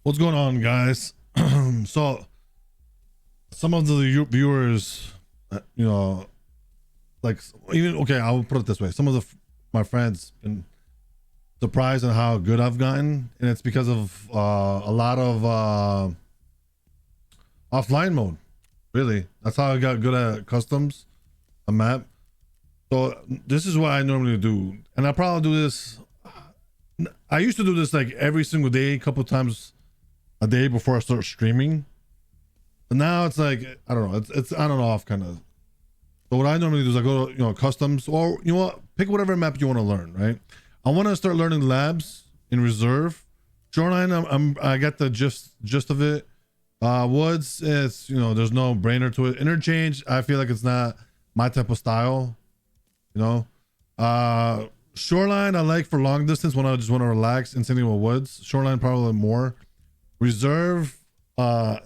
What's going on, guys? So, some of the viewers, you know, like even okay, I'll put it this way: some of my friends been surprised at how good I've gotten, and it's because of a lot of offline mode. Really, that's how I got good at customs, a map. So this is what I normally do, and I probably do this. I used to do this like every single day, a couple times a day before I start streaming. But now it's like I don't know, it's on and off kind of. So what I normally do is I go to customs, or you know what, pick whatever map you want to learn. Right, I want to start learning labs in reserve. Shoreline, I got the gist of it. Woods, it's there's no brainer to it. Interchange, I feel like it's not my type of style. Shoreline, I like for long distance when I just want to relax. And sitting with woods, shoreline probably more. Reserve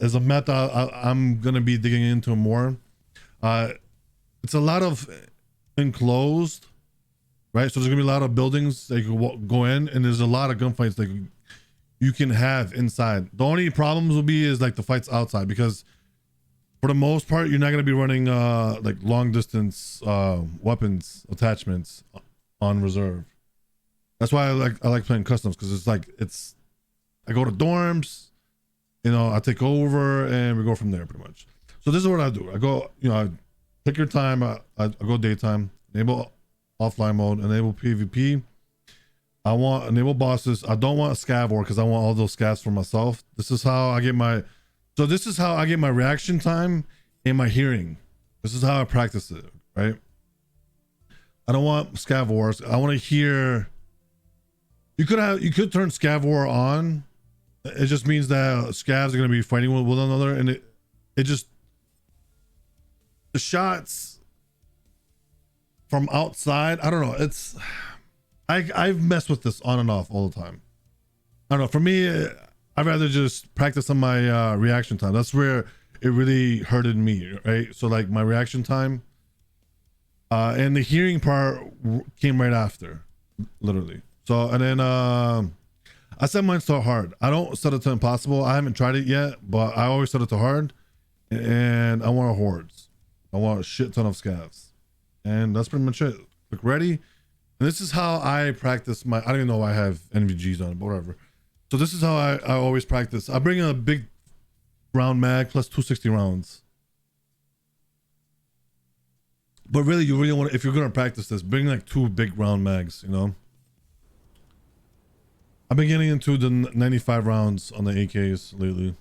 is a method I'm gonna be digging into more. It's a lot of enclosed, right? So there's gonna be a lot of buildings that you can go in, and there's a lot of gunfights that you can have inside. The only problems will be is like the fights outside, because for the most part you're not gonna be running like long distance weapons attachments on reserve. That's why I like playing customs, because I go to dorms, I take over and we go from there pretty much. So this is what I do. I go, I pick your time. I go daytime, enable offline mode, enable PvP. I want enable bosses. I don't want a scav war because I want all those scavs for myself. This is how I get my reaction time and my hearing. This is how I practice it, right? I don't want scav wars. I want to hear. You could turn scav war on. It just means that scavs are going to be fighting with one another, and it just, the shots from outside, I don't know, I've messed with this on and off all the time. I don't know, for me, I'd rather just practice on my reaction time. That's where it really hurted me, right? So like my reaction time and the hearing part came right after, literally. So, and then I set mine to hard. I don't set it to impossible. I haven't tried it yet, but I always set it to hard. And I want hordes. I want a shit ton of scavs. And that's pretty much it. Look ready. And this is how I practice my, I don't even know if I have NVGs on it, but whatever. So this is how I always practice. I bring in a big round mag plus 260 rounds. But really, you really want to, if you're going to practice this, bring like 2 big round mags, I've been getting into the 95 rounds on the AKs lately.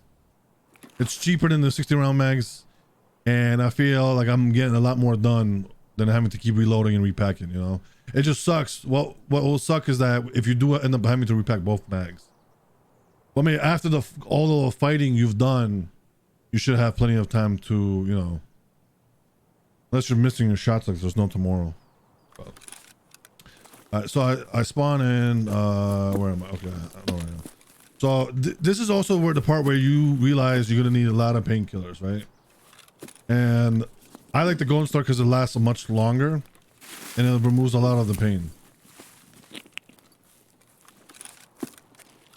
It's cheaper than the 60 round mags, and I feel like I'm getting a lot more done than having to keep reloading and repacking. It just sucks. What will suck is that if you do end up having to repack both mags. I mean, after all the fighting you've done, you should have plenty of time to, unless you're missing your shots like there's no tomorrow. So I spawn in, where am I? Okay, I know where I am. So this is also where the part where you realize you're gonna need a lot of painkillers, right? And I like the Golden Star because it lasts much longer and it removes a lot of the pain.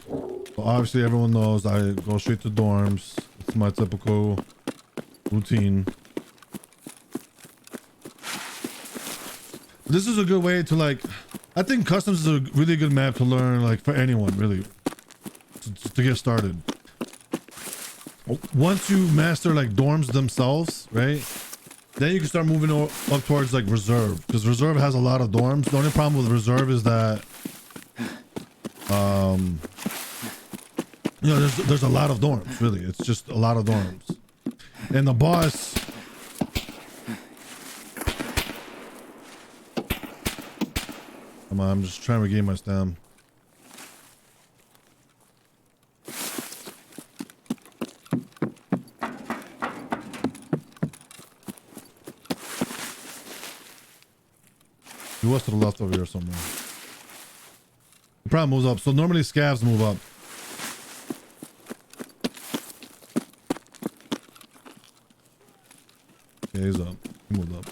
So obviously everyone knows I go straight to dorms. It's my typical routine. This is a good way to like, I think customs is a really good map to learn, like for anyone really, to get started. Once you master like dorms themselves, right, then you can start moving up towards like reserve, because reserve has a lot of dorms. The only problem with reserve is that there's a lot of dorms. Really, it's just a lot of dorms, and the boss, come on, I'm just trying to regain my stam. He was to the left over here somewhere. He probably moves up. So normally scavs move up. Yeah, he's up. He moved up.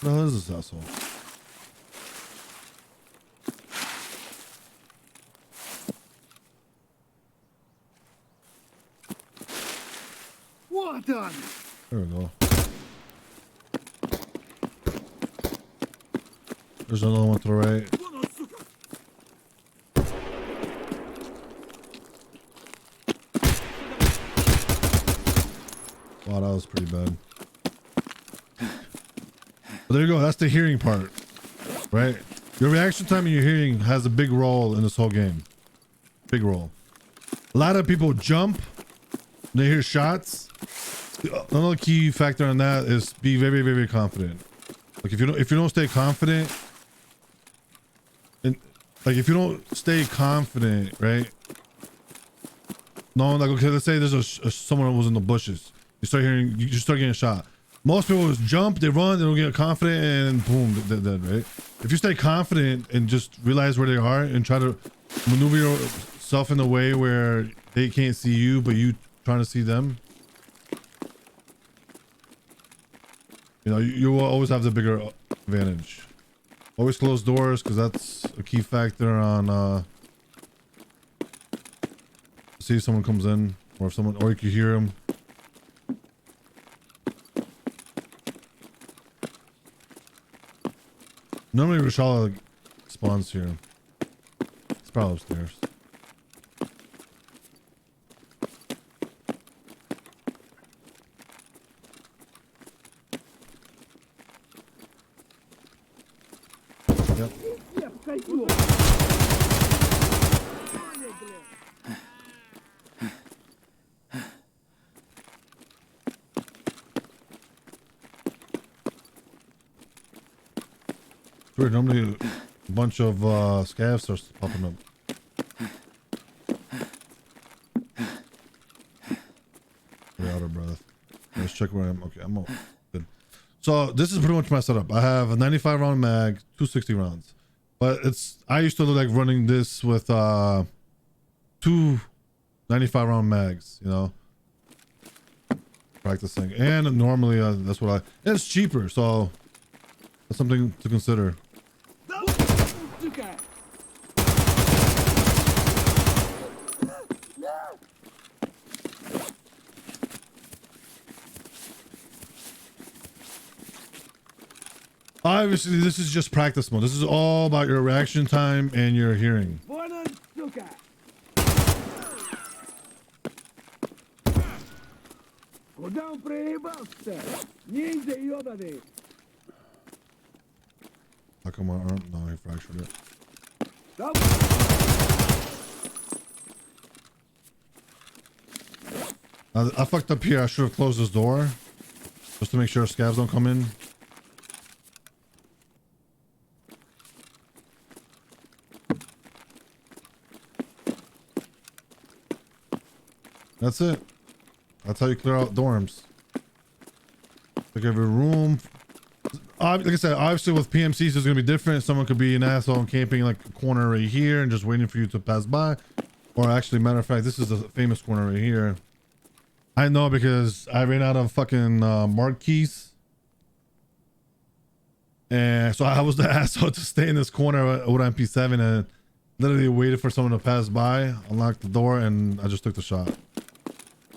What the hell is this asshole? What on? There we go. There's another one to the right. Wow, that was pretty bad. But there you go. That's the hearing part, right? Your reaction time and your hearing has a big role in this whole game. Big role. A lot of people jump when they hear shots. Another key factor on that is be very, very confident. Like if you don't stay confident, and like if you don't stay confident, right? No, like okay, let's say there's someone who was in the bushes. You start getting shot. Most people just jump, they run, they don't get confident, and boom, they're dead, right? If you stay confident and just realize where they are and try to maneuver yourself in a way where they can't see you, but you trying to see them, you know, you will always have the bigger advantage. Always close doors, because that's a key factor on see if someone comes in, or if someone, or you can hear them. Normally Rashala spawns here. It's probably upstairs. Yep. Weird, normally a bunch of scavs starts popping up. We're out of breath. Let's check where I am. Okay, I'm all good. So this is pretty much my setup. I have a 95 round mag, 260 rounds. But I used to like running this with two 95 round mags, you know, practicing. And normally that's what it's cheaper, so that's something to consider. Obviously, this is just practice mode. This is all about your reaction time and your hearing. How come my arm? No, I fractured it. I fucked up here. I should have closed this door just to make sure scavs don't come in. That's it. That's how you clear out dorms. Like every room. Like I said, obviously with PMCs it's gonna be different. Someone could be an asshole and camping like a corner right here and just waiting for you to pass by. Or actually, matter of fact, this is a famous corner right here. I know because I ran out of fucking mark keys. And so I was the asshole to stay in this corner with MP7 and literally waited for someone to pass by, unlocked the door, and I just took the shot.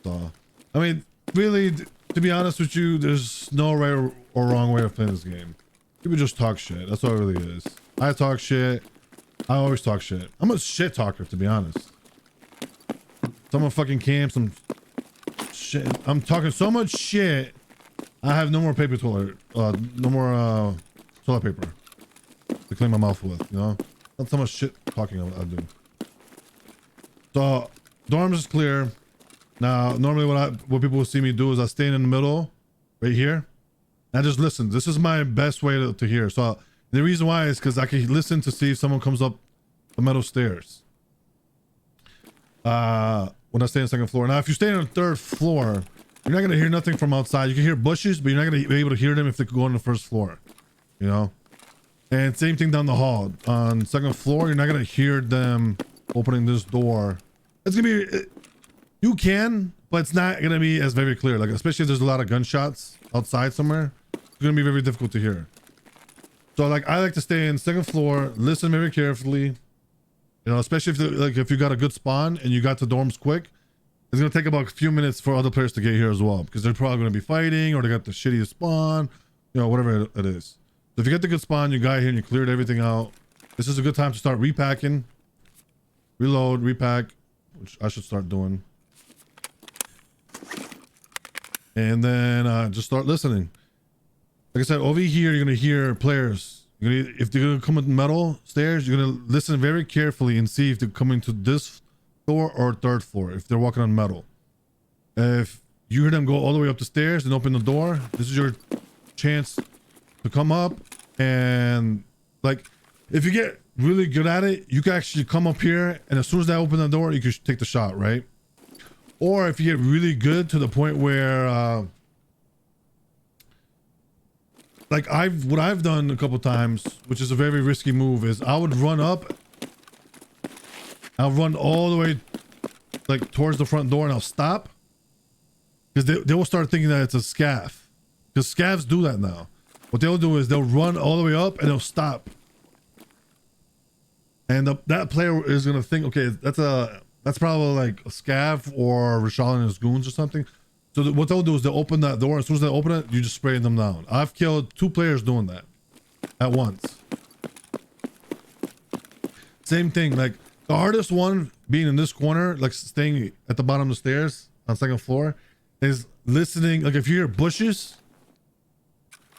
So, I mean, really, to be honest with you, there's no right or wrong way of playing this game. People just talk shit. That's all it really is. I talk shit. I always talk shit. I'm a shit talker, to be honest. Someone fucking camps some shit. I'm talking so much shit. I have no more paper toilet. No more toilet paper to clean my mouth with. You know, that's how much shit talking I do. So dorms is clear. Now, normally what people will see me do is I stay in the middle, right here. And I just listen. This is my best way to hear. So the reason why is because I can listen to see if someone comes up the metal stairs. When I stay on the second floor. Now, if you stay on the third floor, you're not gonna hear nothing from outside. You can hear bushes, but you're not gonna be able to hear them if they go on the first floor. You know. And same thing down the hall. On second floor, you're not gonna hear them opening this door. It's gonna be. You can, but it's not gonna be as very clear. Like especially if there's a lot of gunshots outside somewhere, it's gonna be very difficult to hear. So like I like to stay in second floor, listen very carefully. You know, especially if like if you got a good spawn and you got to dorms quick, it's gonna take about a few minutes for other players to get here as well because they're probably gonna be fighting or they got the shittiest spawn, you know, whatever it is. So if you get the good spawn, you got here and you cleared everything out. This is a good time to start repacking, reload, repack, which I should start doing, and then just start listening. Like I said, over here you're gonna hear players. If they're gonna come with metal stairs, you're gonna listen very carefully and see if they're coming to this floor or third floor. If they're walking on metal, if you hear them go all the way up the stairs and open the door, this is your chance to come up. And like, if you get really good at it, you can actually come up here, and as soon as they open the door, you can take the shot, right? Or if you get really good to the point where like what I've done a couple times, which is a very risky move, is I would run up, I'll run all the way like towards the front door, and I'll stop because they will start thinking that it's a scav, because scavs do that now. What they'll do is they'll run all the way up and they'll stop, and that player is gonna think, okay, that's probably like a scav or Rashal and his goons or something. So what they'll do is they'll open that door. As soon as they open it, you just spray them down. I've killed 2 players doing that at once. Same thing, like the hardest one being in this corner, like staying at the bottom of the stairs on second floor, is listening. Like if you hear bushes,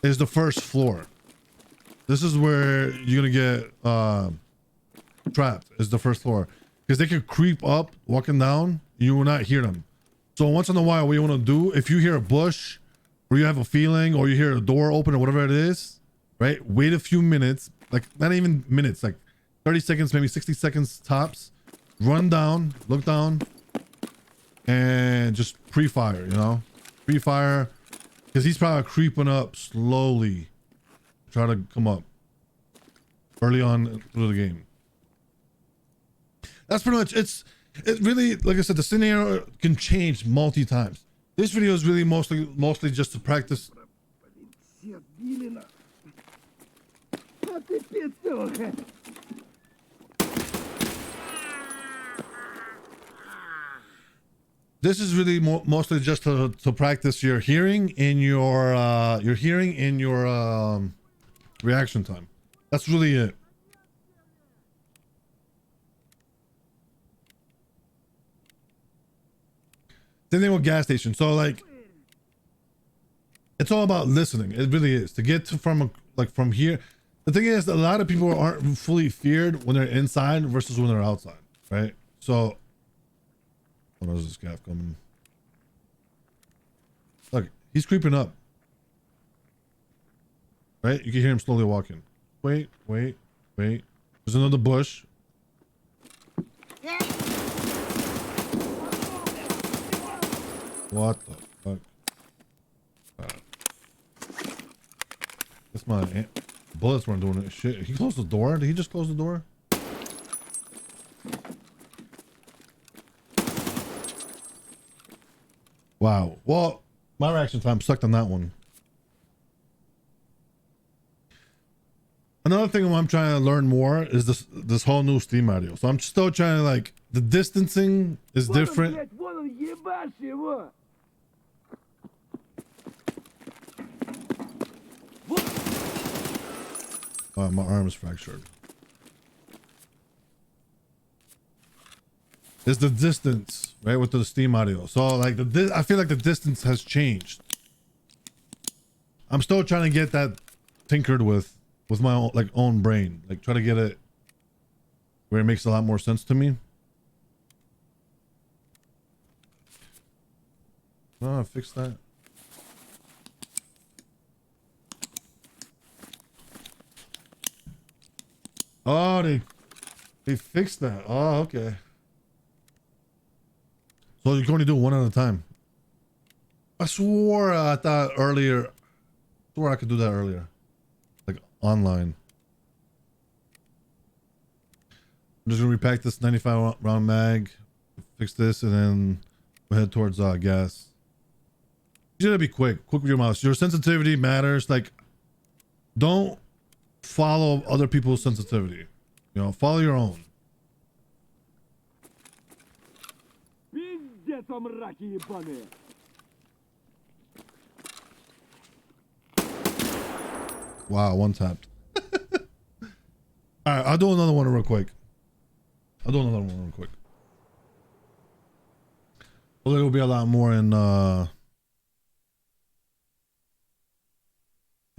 is the first floor. This is where you're gonna get trapped, is the first floor. Because they can creep up walking down, you will not hear them. So once in a while, what you want to do, if you hear a bush or you have a feeling or you hear a door open or whatever it is, right? Wait a few minutes, like not even minutes, like 30 seconds, maybe 60 seconds tops. Run down, look down, and just pre-fire, you know? Pre-fire, because he's probably creeping up slowly. Try to come up early on through the game. That's pretty much it really, like I said, the scenario can change multi times. This video is really mostly just to practice. This is really mostly just to practice your hearing in your reaction time. That's really it. Same thing with gas station. So like, it's all about listening. It really is, to get to from here. The thing is, a lot of people aren't fully feared when they're inside versus when they're outside, right? So, oh, there's this gaff coming. Look, he's creeping up, right? You can hear him slowly walking. Wait. There's another bush. What the fuck? That's my bullets weren't doing it. Shit. He closed the door? Did he just close the door? Wow. Well, my reaction time sucked on that one. Another thing I'm trying to learn more is this whole new Steam audio. So I'm still trying to, like, the distancing is different. My arm is fractured. It's the distance, right, with the Steam audio. So like I feel like the distance has changed. I'm still trying to get that tinkered with my own, like, own brain. Like, try to get it where it makes a lot more sense to me. Oh, I fixed that. Oh, they fixed that. Oh, okay. So you can only do one at a time. I swore I thought earlier. I swore I could do that earlier, like online. I'm just gonna repack this 95 round mag, fix this, and then we'll head towards gas. You gotta be quick with your mouse. Your sensitivity matters. Like, don't follow other people's sensitivity. You know, follow your own. Wow, one tapped. All right, I'll do another one real quick. Hopefully it'll be a lot more in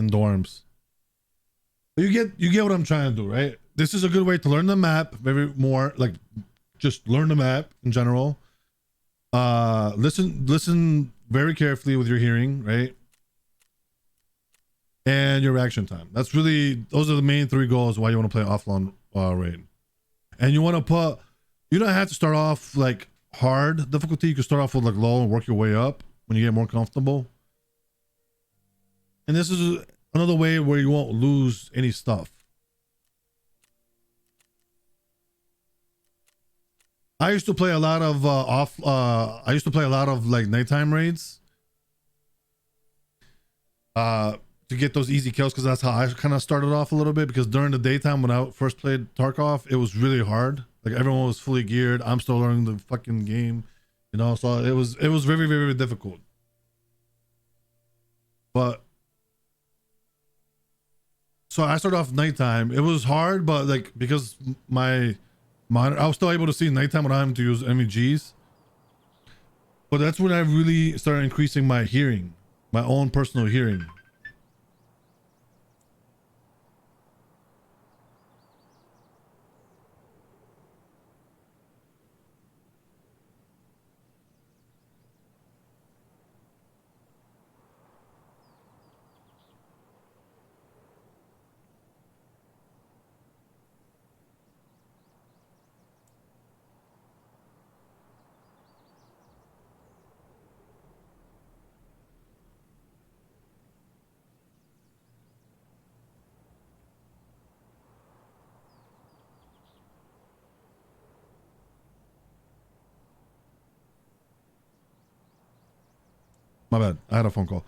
dorms. You get what I'm trying to do, right? This is a good way to learn the map, maybe more like just learn the map in general. Listen very carefully with your hearing, right? And your reaction time. Those are the main 3 goals why you want to play offline raid. And you don't have to start off like hard difficulty. You can start off with like low and work your way up when you get more comfortable. And this is another way where you won't lose any stuff. I used to play a lot of like nighttime raids. To get those easy kills, because that's how I kind of started off a little bit, because during the daytime when I first played Tarkov, it was really hard. Like everyone was fully geared. I'm still learning the fucking game, you know, so it was very, very, very difficult. But so I started off nighttime. It was hard, but like because my monitor, I was still able to see nighttime when I having to use MEGs. But that's when I really started increasing my hearing, my own personal hearing. My bad. I had a phone call.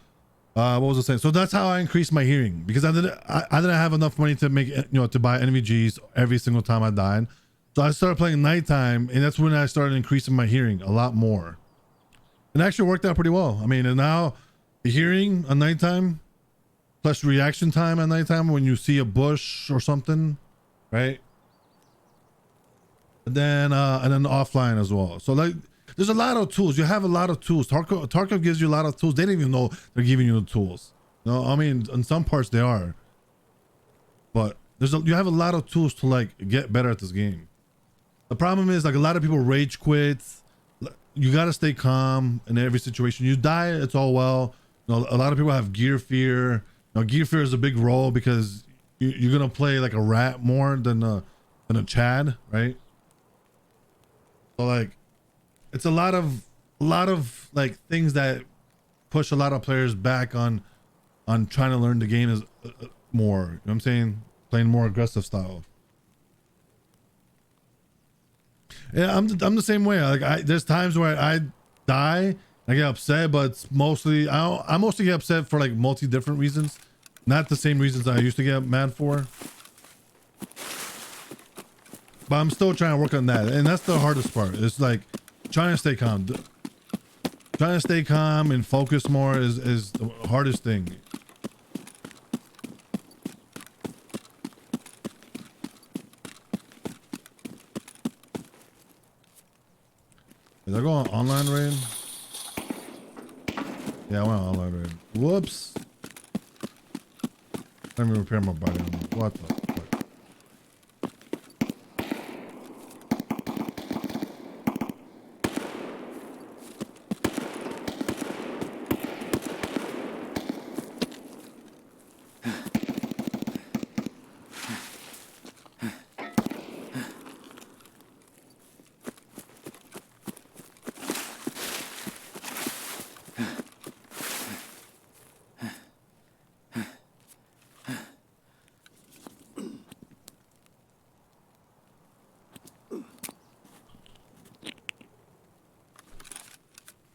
What was I saying? So that's how I increased my hearing, because I didn't have enough money to make, to buy NVGs every single time I died. So I started playing nighttime, and that's when I started increasing my hearing a lot more. It actually worked out pretty well. I mean, and now the hearing at nighttime plus reaction time at nighttime when you see a bush or something, right? And then offline as well. So like, there's a lot of tools. You have a lot of tools. Tarkov gives you a lot of tools. They don't even know they're giving you the tools. No, I mean, in some parts they are, but you have a lot of tools to like get better at this game. The problem is like a lot of people rage quit. You got to stay calm in every situation. You die, it's all well. A lot of people have gear fear. Gear fear is a big role because you're gonna play like a rat more than a Chad, right? So like, it's a lot of like things that push a lot of players back on trying to learn the game is more. You know what I'm saying? Playing more aggressive style. Yeah, I'm the same way. Like there's times where I die, I get upset, but it's mostly I mostly get upset for like different reasons, not the same reasons I used to get mad for. But I'm still trying to work on that, and that's the hardest part. It's like trying to stay calm. Trying to stay calm and focus more is the hardest thing. Did I go on online raid? Yeah, I went on online raid. Whoops. Let me repair my body. What the fuck?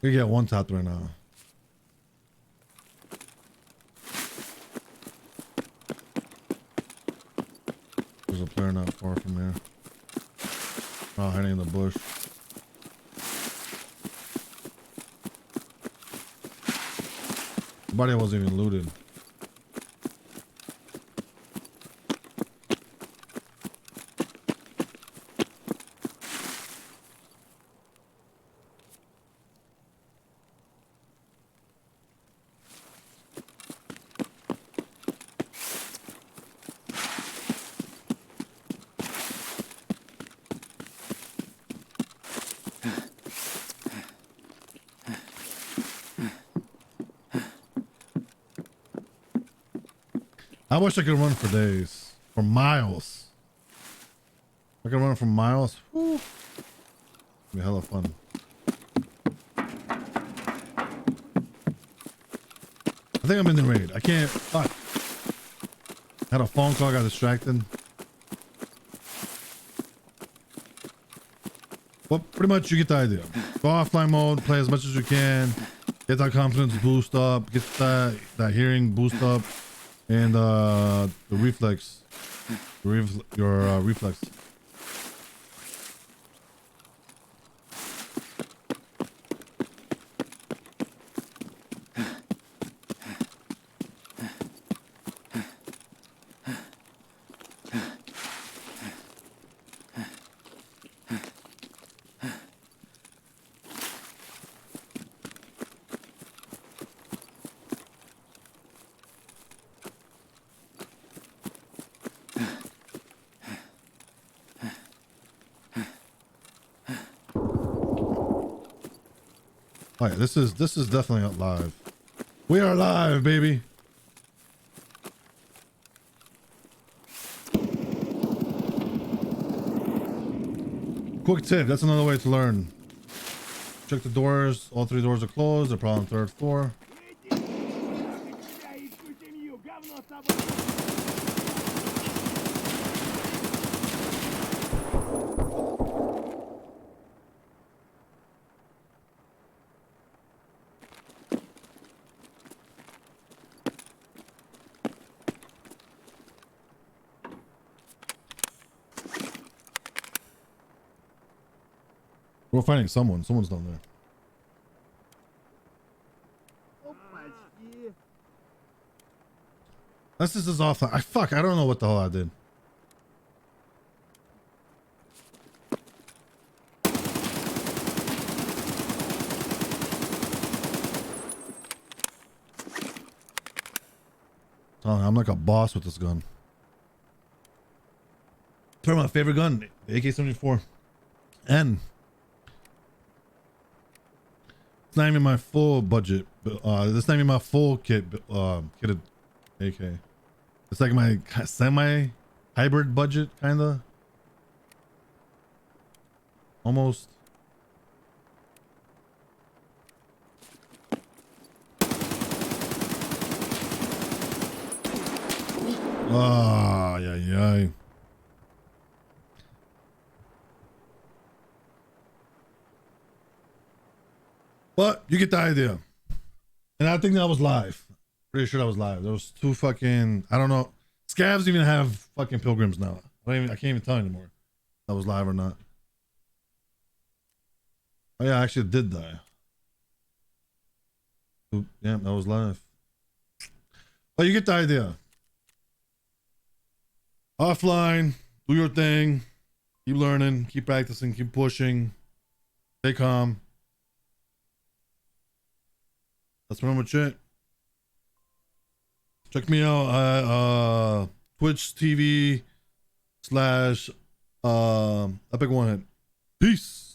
We get one tapped right now. clear not far from here. Oh, hiding in the bush. The body wasn't even looted. I wish I could run for days, for miles. I could run for miles. Woo. Be hella fun. I think I'm in the raid. I can't. Fuck. Had a phone call. Got distracted. Well, pretty much you get the idea. Go offline mode. Play as much as you can. Get that confidence boost up. Get that hearing boost up. And the reflex, your reflex. Oh yeah, this is definitely not live. We are live, baby. Quick tip, that's another way to learn. Check the doors. All 3 doors are closed. They're probably on the 3rd floor. We're finding someone. Someone's down there. This is offline. I don't know what the hell I did. Oh, I'm like a boss with this gun. Turn my favorite gun, the AK-74. And it's not even my full budget. It's not even my full kitted AK. It's like my semi-hybrid budget, kinda. Almost. Oh, yeah. But you get the idea. And I think that was live. Pretty sure that was live. There was 2 fucking, I don't know. Scavs even have fucking pilgrims now. I can't even tell anymore. That was live or not. Oh yeah, I actually did die. Oop, yeah, that was live. But you get the idea. Offline, do your thing. Keep learning, keep practicing, keep pushing. Stay calm. That's pretty much it. Check me out at Twitch TV / Epic One Hit. Peace.